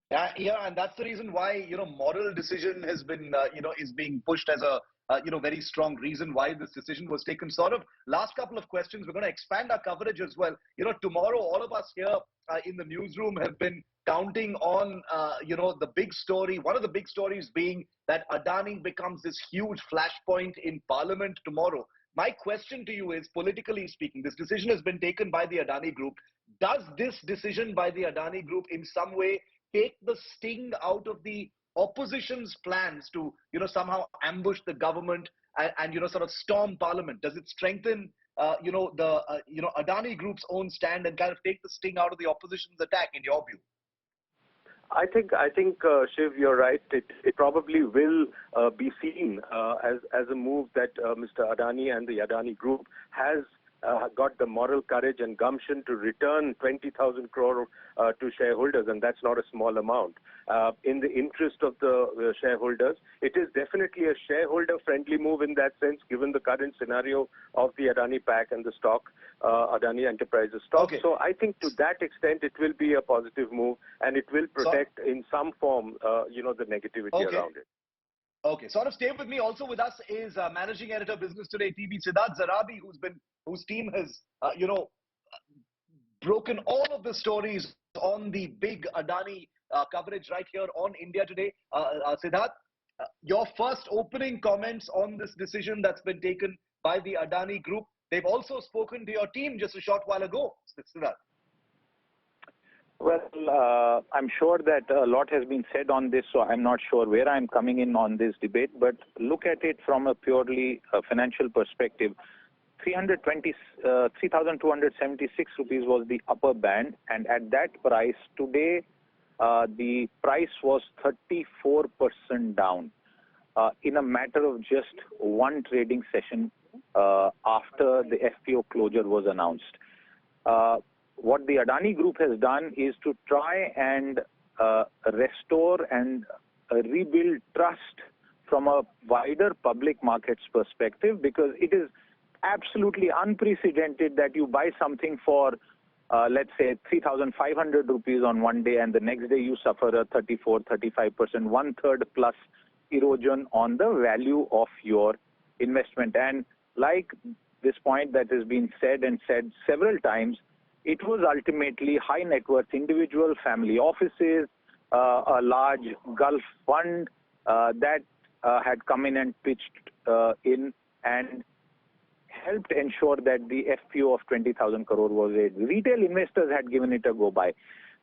Yeah, and that's the reason why, moral decision has been, is being pushed as a, very strong reason why this decision was taken. Sort of last couple of questions. We're going to expand our coverage as well. Tomorrow, all of us here in the newsroom have been counting on, the big story. One of the big stories being that Adani becomes this huge flashpoint in Parliament tomorrow. My question to you is, politically speaking, this decision has been taken by the Adani Group. Does this decision by the Adani Group in some way take the sting out of the opposition's plans to, somehow ambush the government and sort of storm parliament? Does it strengthen, the, Adani Group's own stand and kind of take the sting out of the opposition's attack, in your view? I think, Shiv, you're right. It probably will be seen as a move that Mr. Adani and the Adani Group has got the moral courage and gumption to return 20,000 crore to shareholders, and that's not a small amount. In the interest of the shareholders, it is definitely a shareholder-friendly move in that sense, given the current scenario of the Adani pack and the stock, Adani Enterprises stock. Okay. So I think to that extent, it will be a positive move, and it will protect in some form, the negativity around it. Okay, sort of stay with me. Also with us is Managing Editor, Business Today TV, Siddharth Zarabi, whose team has, broken all of the stories on the big Adani coverage right here on India Today. Siddharth, your first opening comments on this decision that's been taken by the Adani Group. They've also spoken to your team just a short while ago, Siddharth. Well, I'm sure that a lot has been said on this, so I'm not sure where I'm coming in on this debate. But look at it from a purely financial perspective. 3,276 rupees was the upper band, and at that price today, the price was 34% down in a matter of just one trading session after the FPO closure was announced. What the Adani Group has done is to try and restore and rebuild trust from a wider public markets perspective, because it is absolutely unprecedented that you buy something for, let's say, 3,500 rupees on one day, and the next day you suffer a 34-35%, one-third plus erosion on the value of your investment. And like this point that has been said and said several times, it was ultimately high net worth individual, family offices, a large Gulf fund that had come in and pitched in and helped ensure that the FPO of 20,000 crore was raised. Retail investors had given it a go by.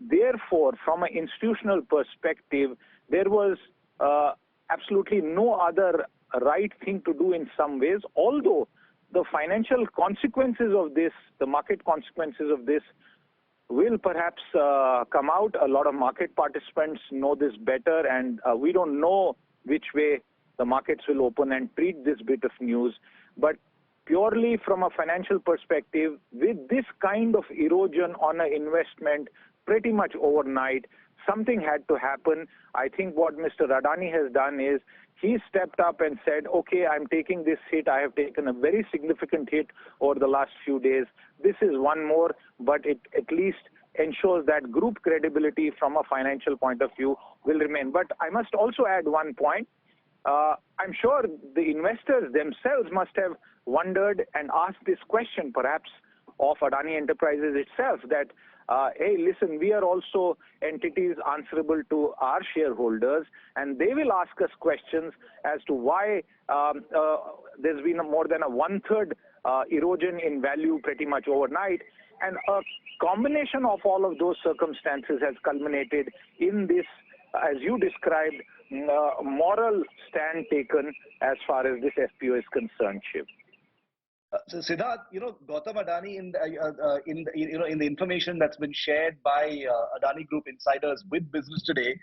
Therefore, from an institutional perspective, there was absolutely no other right thing to do in some ways, although the financial consequences of this, the market consequences of this, will perhaps come out. A lot of market participants know this better, and we don't know which way the markets will open and treat this bit of news. But purely from a financial perspective, with this kind of erosion on an investment pretty much overnight, something had to happen. I think what Mr. Adani has done is he stepped up and said, okay, I'm taking this hit. I have taken a very significant hit over the last few days. This is one more, but it at least ensures that group credibility from a financial point of view will remain. But I must also add one point. I'm sure the investors themselves must have wondered and asked this question, perhaps, of Adani Enterprises itself, that hey, listen, we are also entities answerable to our shareholders, and they will ask us questions as to why there's been more than a one-third erosion in value pretty much overnight. And a combination of all of those circumstances has culminated in this, as you described, moral stand taken as far as this FPO is concerned, Shiv. So Siddharth, Gautam Adani in the information that's been shared by Adani Group insiders with Business Today,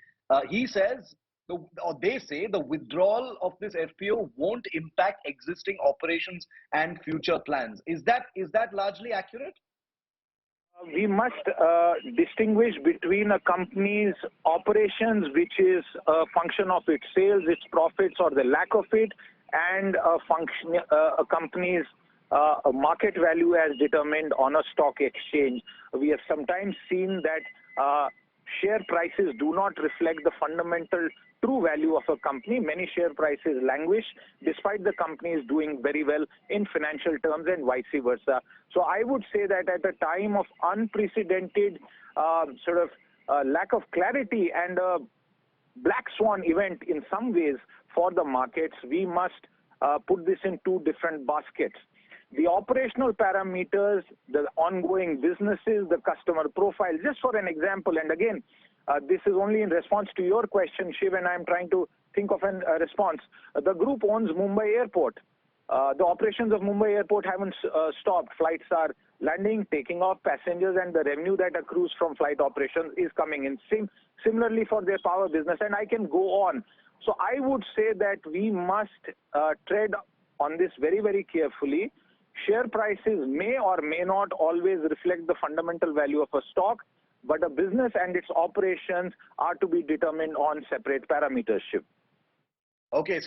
he says, or they say, the withdrawal of this FPO won't impact existing operations and future plans. Is that largely accurate? We must distinguish between a company's operations, which is a function of its sales, its profits, or the lack of it, and a company's market value as determined on a stock exchange. We have sometimes seen that share prices do not reflect the fundamental true value of a company. Many share prices languish despite the company is doing very well in financial terms and vice versa. So I would say that at a time of unprecedented lack of clarity and a black swan event in some ways for the markets, we must put this in two different baskets. The operational parameters, the ongoing businesses, the customer profile. Just for an example, and again, this is only in response to your question, Shiv, and I'm trying to think of a response. The group owns Mumbai Airport. The operations of Mumbai Airport haven't stopped. Flights are landing, taking off passengers, and the revenue that accrues from flight operations is coming in. Similarly for their power business, and I can go on. So I would say that we must tread on this very, very carefully. Share prices may or may not always reflect the fundamental value of a stock, but a business and its operations are to be determined on separate parameters, Shiv. Okay.